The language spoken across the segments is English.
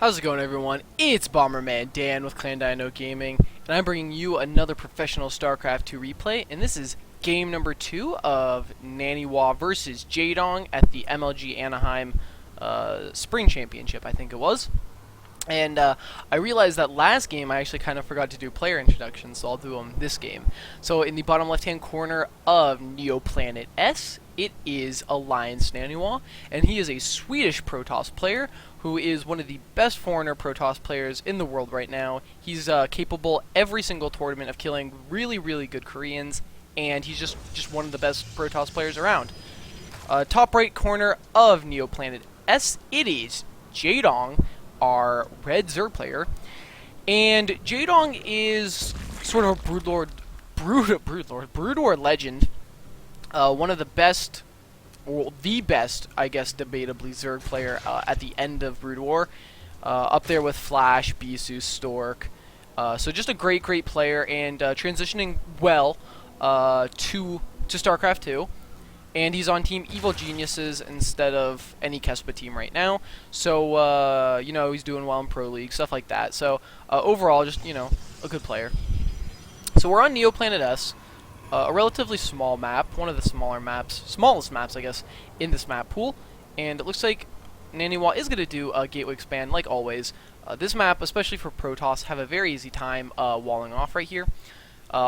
How's it going, everyone? It's Bomberman Dan with Clan Dino Gaming, and I'm bringing you another professional StarCraft 2 replay, and this is game number 2 of Naniwa versus Jaedong at the MLG Anaheim Spring Championship, I think it was. And I realized that last game I actually kind of forgot to do player introductions, so I'll do them this game. So in the bottom left-hand corner of Neoplanet S, it is Alliance Naniwa, and he is a Swedish Protoss player who is one of the best foreigner Protoss players in the world right now. He's capable every single tournament of killing really, really good Koreans, and he's just one of the best Protoss players around. Top right corner of Neoplanet S, it is Jaedong, our red Zerg player, and Jaedong is sort of a Brood War legend, one of the best, well, the best, I guess, debatably Zerg player at the end of Brood War, up there with Flash, Bisu, Stork. So just a great player, and transitioning well to StarCraft 2. And he's on Team Evil Geniuses instead of any Kespa team right now. So, you know, he's doing well in Pro League, stuff like that. So, overall, just, you know, a good player. So we're on Neoplanet S, a relatively small map, one of the smallest maps, I guess, in this map pool. And it looks like Naniwa is going to do a gateway expand, like always. This map, especially for Protoss, have a very easy time walling off right here.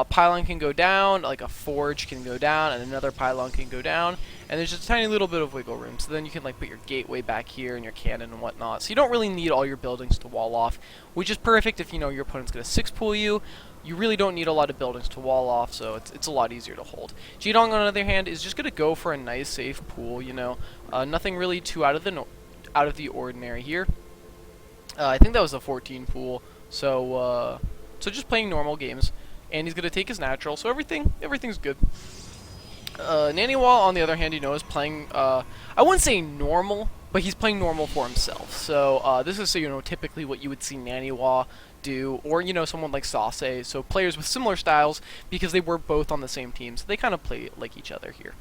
Pylon can go down, like a forge can go down, and another pylon can go down, and there's just a tiny little bit of wiggle room. So then you can like put your gateway back here and your cannon and whatnot. So you don't really need all your buildings to wall off, which is perfect if you know your opponent's gonna 6-pool you. You really don't need a lot of buildings to wall off, so it's a lot easier to hold. Jaedong, on the other hand, is just gonna go for a nice safe pool. You know, nothing really too out of the ordinary here. I think that was a 14 pool, so just playing normal games. And he's going to take his natural, so everything's good. Naniwa, on the other hand, you know, is playing, I wouldn't say normal, but he's playing normal for himself. So, this is, you know, typically what you would see Naniwa do, or, you know, someone like Sase, so players with similar styles, because they were both on the same team, so they kind of play like each other here.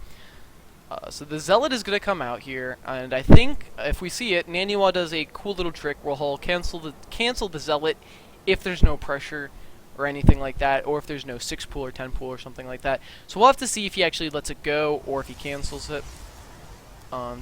So the Zealot is going to come out here, and I think, if we see it, Naniwa does a cool little trick where he'll cancel the Zealot if there's no pressure, or anything like that, or if there's no 6-pool or 10-pool or something like that. So we'll have to see if he actually lets it go, or if he cancels it.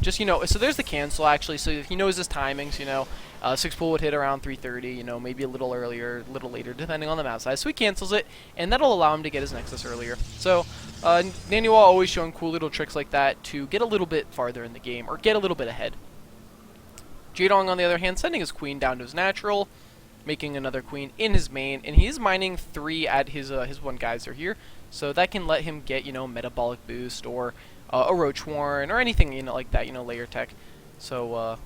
Just, you know, so there's the cancel, actually, so if he knows his timings, you know, 6-pool would hit around 3:30, you know, maybe a little earlier, a little later, depending on the map size. So he cancels it, and that'll allow him to get his Nexus earlier. So, Naniwa always showing cool little tricks like that to get a little bit farther in the game, or get a little bit ahead. Jaedong, on the other hand, sending his queen down to his natural, making another queen in his main, and he's mining 3 at his one geyser here, so that can let him get, you know, metabolic boost or a roach warren or anything, you know, like that, you know, layer tech. So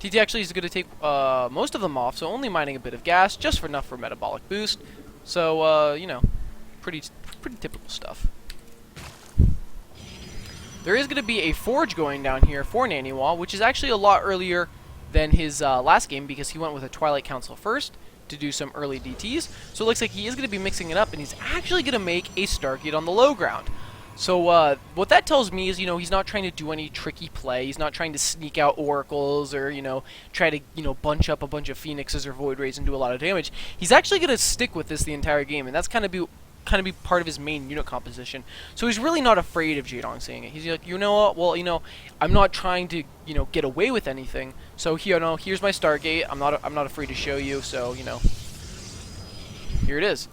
TT actually is going to take most of them off, so only mining a bit of gas, just for enough for metabolic boost. So you know, pretty typical stuff. There is going to be a forge going down here for Naniwa, which is actually a lot earlier than his last game, because he went with a Twilight Council first to do some early DTs. So it looks like he is going to be mixing it up, and he's actually going to make a Stargate on the low ground. So what that tells me is, you know, he's not trying to do any tricky play. He's not trying to sneak out oracles or, you know, try to, you know, bunch up a bunch of phoenixes or void rays and do a lot of damage. He's actually going to stick with this the entire game, and that's kind of be part of his main unit composition. So he's really not afraid of Jaedong saying it. He's like, you know what, well, you know, I'm not trying to, you know, get away with anything. So here, you know, here's my Stargate. I'm not afraid to show you. So, you know, here it is.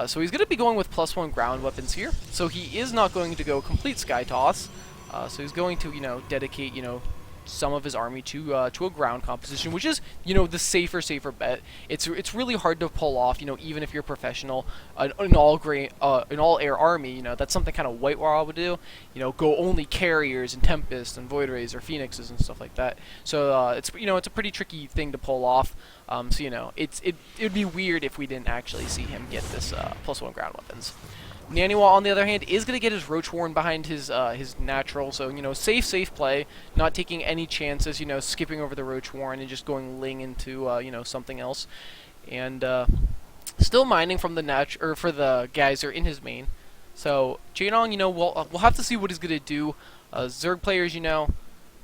So he's going to be going with +1 ground weapons here. So he is not going to go complete Sky Toss. So he's going to, you know, dedicate, you know, some of his army to a ground composition, which is, you know, the safer bet. It's really hard to pull off, you know, even if you're professional, an all air army. You know, that's something kind of White War would do. You know, go only carriers and Tempest and Void Rays or Phoenixes and stuff like that. So it's, you know, it's a pretty tricky thing to pull off. So, you know, it'd be weird if we didn't actually see him get this +1 ground weapons. Naniwa, on the other hand, is going to get his Roach Warren behind his natural, so, you know, safe play, not taking any chances, you know, skipping over the Roach Warren and just going Ling into, you know, something else. And still mining from the for the geyser in his main. So, Jaedong, you know, we'll have to see what he's going to do. Zerg players, you know,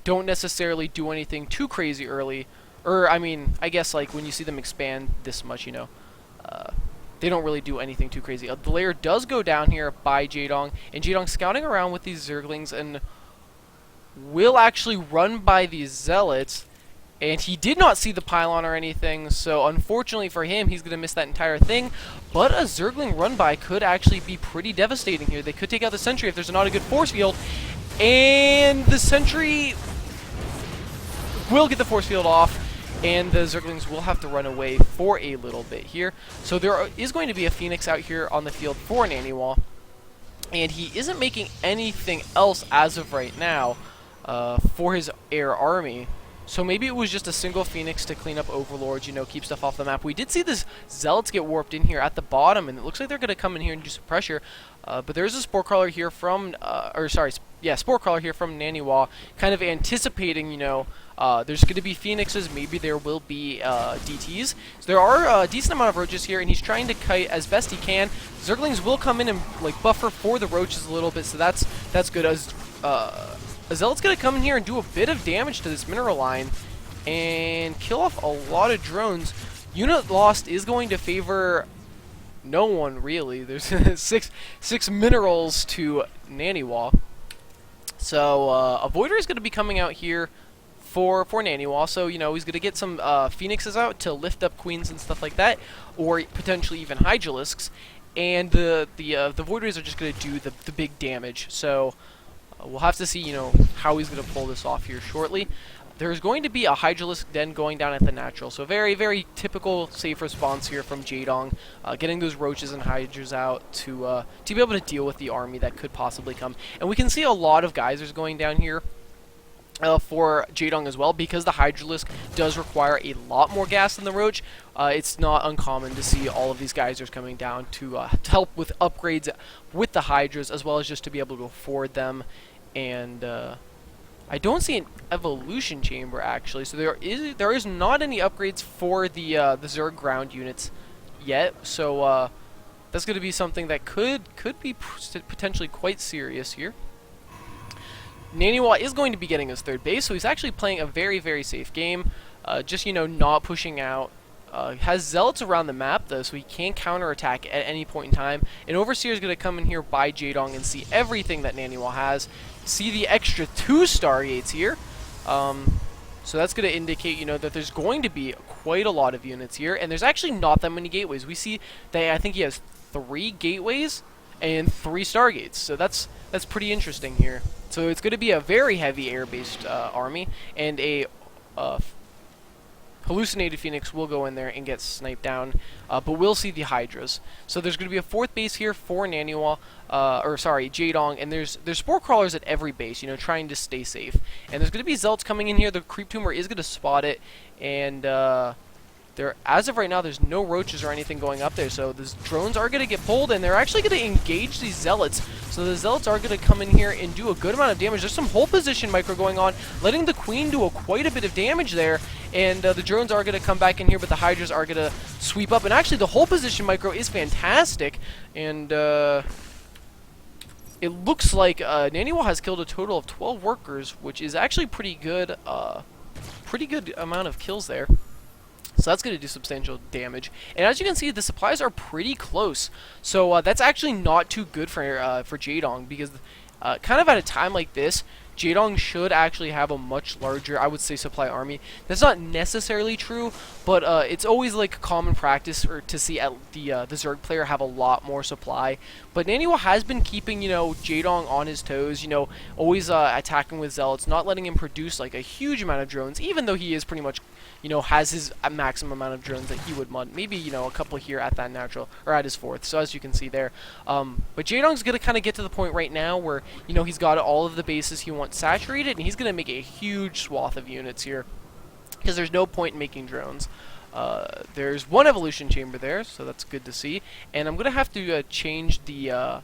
don't necessarily do anything too crazy early. Or, I mean, I guess, like, when you see them expand this much, they don't really do anything too crazy. The layer does go down here by Jaedong, and Jaedong scouting around with these Zerglings, and will actually run by these Zealots, and he did not see the pylon or anything, so unfortunately for him, he's going to miss that entire thing. But a Zergling run by could actually be pretty devastating here. They could take out the sentry if there's not a good force field, and the sentry will get the force field off, and the Zerglings will have to run away for a little bit here. So there is going to be a Phoenix out here on the field for Naniwa, and he isn't making anything else as of right now for his air army. So maybe it was just a single Phoenix to clean up Overlords, keep stuff off the map. We did see this Zealots get warped in here at the bottom, and it looks like they're going to come in here and do some pressure. But there's a Spore Crawler here from, Spore Crawler here from Naniwa, kind of anticipating, there's going to be Phoenixes, maybe there will be DTs. So there are a decent amount of roaches here, and he's trying to kite as best he can. Zerglings will come in and buffer for the roaches a little bit, so that's good. As a Zealot's going to come in here and do a bit of damage to this mineral line and kill off a lot of drones. Unit lost is going to favor no one, really. There's six minerals to Naniwa. So a Voider is going to be coming out here for Naniwa. So, he's going to get some Phoenixes out to lift up Queens and stuff like that, or potentially even Hydralisks. And the Voiders are just going to do the big damage. So we'll have to see, how he's going to pull this off here shortly. There's going to be a Hydralisk then going down at the natural. So very, very typical safe response here from Jaedong, getting those roaches and hydras out to be able to deal with the army that could possibly come. And we can see a lot of geysers going down here for Jaedong as well, because the Hydralisk does require a lot more gas than the roach. It's not uncommon to see all of these geysers coming down to help with upgrades with the hydras, as well as just to be able to afford them. And I don't see an evolution chamber actually, so there is not any upgrades for the Zerg ground units yet. So that's going to be something that could be potentially quite serious here. Naniwa is going to be getting his third base, so he's actually playing a very, very safe game. Just, not pushing out. Has Zealots around the map, though, so he can counterattack at any point in time. And Overseer is going to come in here by Jaedong and see everything that Naniwa has. See the extra 2 Stargates here. So that's going to indicate, that there's going to be quite a lot of units here. And there's actually not that many gateways. We see that I think he has 3 gateways and 3 Stargates. So that's pretty interesting here. So it's going to be a very heavy air-based army, and a hallucinated Phoenix will go in there and get sniped down, but we'll see the Hydras. So there's going to be a 4th base here for Naniwa, Jaedong, and there's Spore Crawlers at every base, trying to stay safe. And there's going to be Zealots coming in here. The Creep Tumor is going to spot it, and as of right now, there's no roaches or anything going up there, so the drones are going to get pulled, and they're actually going to engage these Zealots. So the Zealots are going to come in here and do a good amount of damage. There's some whole position micro going on, letting the Queen do quite a bit of damage there, and the drones are going to come back in here, but the Hydras are going to sweep up. And actually, the whole position micro is fantastic, and it looks like Naniwa has killed a total of 12 workers, which is actually pretty good amount of kills there. So that's going to do substantial damage. And as you can see, the supplies are pretty close. So that's actually not too good for Jaedong, because kind of at a time like this, Jaedong should actually have a much larger, I would say, supply army. That's not necessarily true, but it's always like common practice to see the Zerg player have a lot more supply. But Naniwa has been keeping, Jaedong on his toes, always attacking with Zealots, not letting him produce like a huge amount of drones, even though he is pretty much, has his maximum amount of drones that he would want. Maybe, a couple here at that natural, or at his 4th, so as you can see there. But Jaedong's going to kind of get to the point right now where, he's got all of the bases he wants saturated, and he's going to make a huge swath of units here, because there's no point in making drones. There's 1 evolution chamber there, so that's good to see. And I'm going to have to change the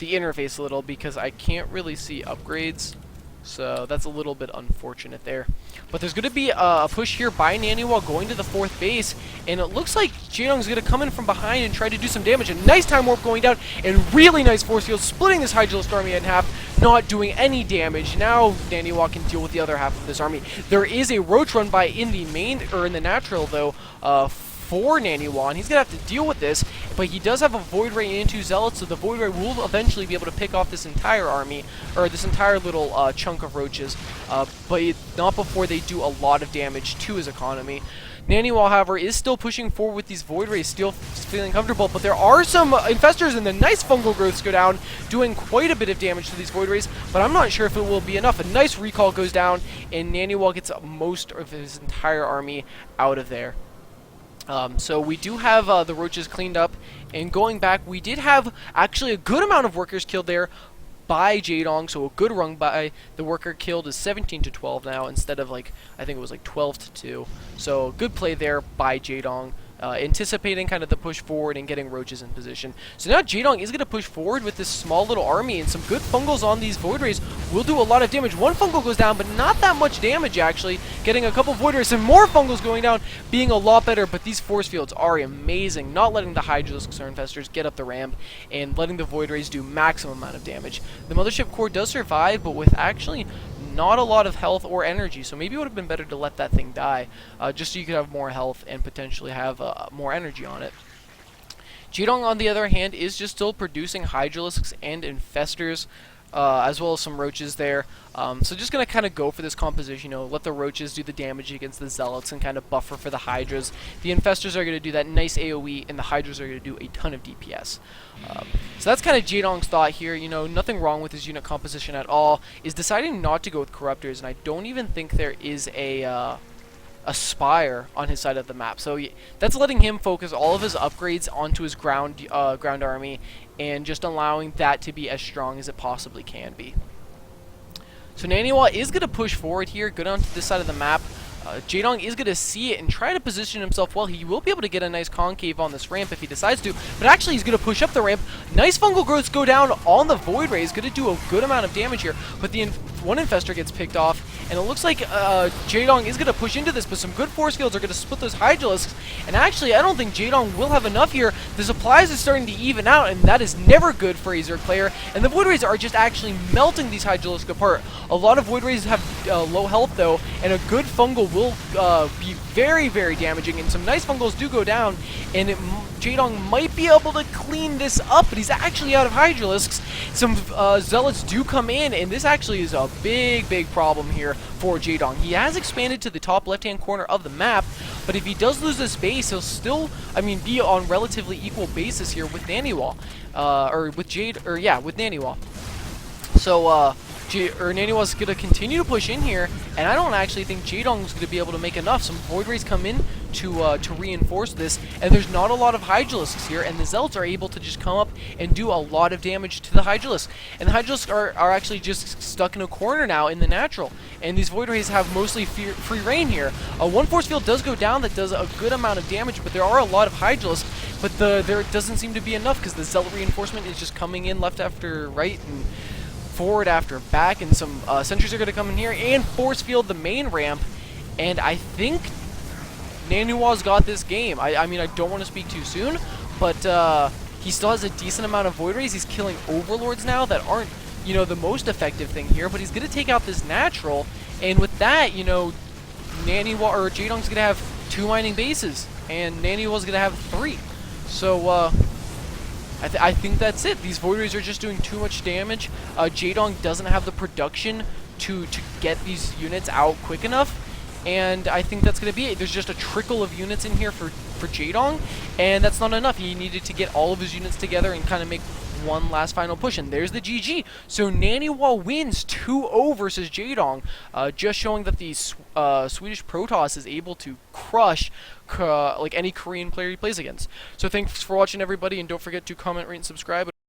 interface a little, because I can't really see upgrades. So that's a little bit unfortunate there. But there's going to be a push here by Naniwa going to the 4th base. And it looks like Jaedong's going to come in from behind and try to do some damage. A nice time warp going down, and really nice force field, splitting this Hydralisk army in half. not doing any damage. Now Naniwa can deal with the other half of this army. There is a roach run by in the main, or in the natural though, for Naniwa, and he's gonna have to deal with this, but he does have a Void Ray into Zealots, so the Void Ray will eventually be able to pick off this entire army, or this entire little chunk of roaches, but not before they do a lot of damage to his economy. Naniwa, however, is still pushing forward with these Void Rays, still feeling comfortable, but there are some infestors, and the nice fungal growths go down, doing quite a bit of damage to these Void Rays, but I'm not sure if it will be enough. A nice recall goes down, and Naniwa gets most of his entire army out of there. So we do have the roaches cleaned up, and going back, we did have actually a good amount of workers killed there by Jaedong, so a good run by the worker killed is 17 to 12 now, instead of like, I think it was like 12 to 2. So good play there by Jaedong. Anticipating kind of the push forward and getting roaches in position. So now Jaedong is going to push forward with this small little army, and some good fungals on these Void Rays will do a lot of damage. One fungal goes down, but not that much damage actually. Getting a couple Void Rays and more fungals going down, being a lot better, but these force fields are amazing. Not letting the Hydralisks or Infestors get up the ramp, and letting the Void Rays do maximum amount of damage. The Mothership Core does survive, but with actually not a lot of health or energy, so maybe it would have been better to let that thing die, just so you could have more health and potentially have more energy on it. Jaedong, on the other hand, is just still producing Hydralisks and Infestors, as well as some roaches there. So just going to kind of go for this composition, let the roaches do the damage against the Zealots and kind of buffer for the Hydras. The Infestors are going to do that nice AoE, and the Hydras are going to do a ton of DPS. So that's kind of Jaedong's thought here. Nothing wrong with his unit composition at all. Is deciding not to go with Corruptors, and I don't even think there is a Spire on his side of the map. So that's letting him focus all of his upgrades onto his ground army, and just allowing that to be as strong as it possibly can be. So Naniwa is going to push forward here, go down to this side of the map. Jaedong is going to see it and try to position himself well. He will be able to get a nice concave on this ramp if he decides to, but actually he's going to push up the ramp. Nice fungal growths go down on the Void Ray. He's going to do a good amount of damage here, but the one Infestor gets picked off, and it looks like Jaedong is going to push into this, but some good force fields are going to split those Hydralisks, and actually I don't think Jaedong will have enough here. The supplies is starting to even out, and that is never good for a Zerg player, and the Void Rays are just actually melting these Hydralisks apart. A lot of Void Rays have low health though, and a good fungal will be very, very damaging, and some nice fungals do go down, and Jaedong might be able to clean this up, but he's actually out of Hydralisks. Some Zealots do come in, and this actually is a big, big problem here for Jaedong. He has expanded to the top left-hand corner of the map, but if he does lose this base, he'll still, be on relatively equal basis here with Naniwa, with Naniwa. So, Naniwa's going to continue to push in here, and I don't actually think Jaedong's going to be able to make enough. Some Void Rays come in to reinforce this, and there's not a lot of Hydralisks here, and the Zealots are able to just come up and do a lot of damage to the Hydralisks. And the Hydralisks are actually just stuck in a corner now in the natural, and these Void Rays have mostly free reign here. One force field does go down that does a good amount of damage, but there are a lot of Hydralisks, but there doesn't seem to be enough because the Zealot reinforcement is just coming in left after right, and forward after back, and some sentries are going to come in here and force field the main ramp, and I think Naniwa's got this game. I don't want to speak too soon, but he still has a decent amount of Void Rays. He's killing Overlords now that aren't, the most effective thing here, but he's going to take out this natural, and with that, Naniwa or Jaedong's going to have 2 mining bases, and Naniwa's going to have 3. So, I think that's it. These Void Rays are just doing too much damage. Jaedong doesn't have the production to get these units out quick enough, and I think that's going to be it. There's just a trickle of units in here for Jaedong, and that's not enough. He needed to get all of his units together and kind of make one last final push, and there's the GG. So Naniwa wins 2-0 versus Jaedong, just showing that the Swedish Protoss is able to crush like any Korean player he plays against. So thanks for watching, everybody, and don't forget to comment, rate, and subscribe.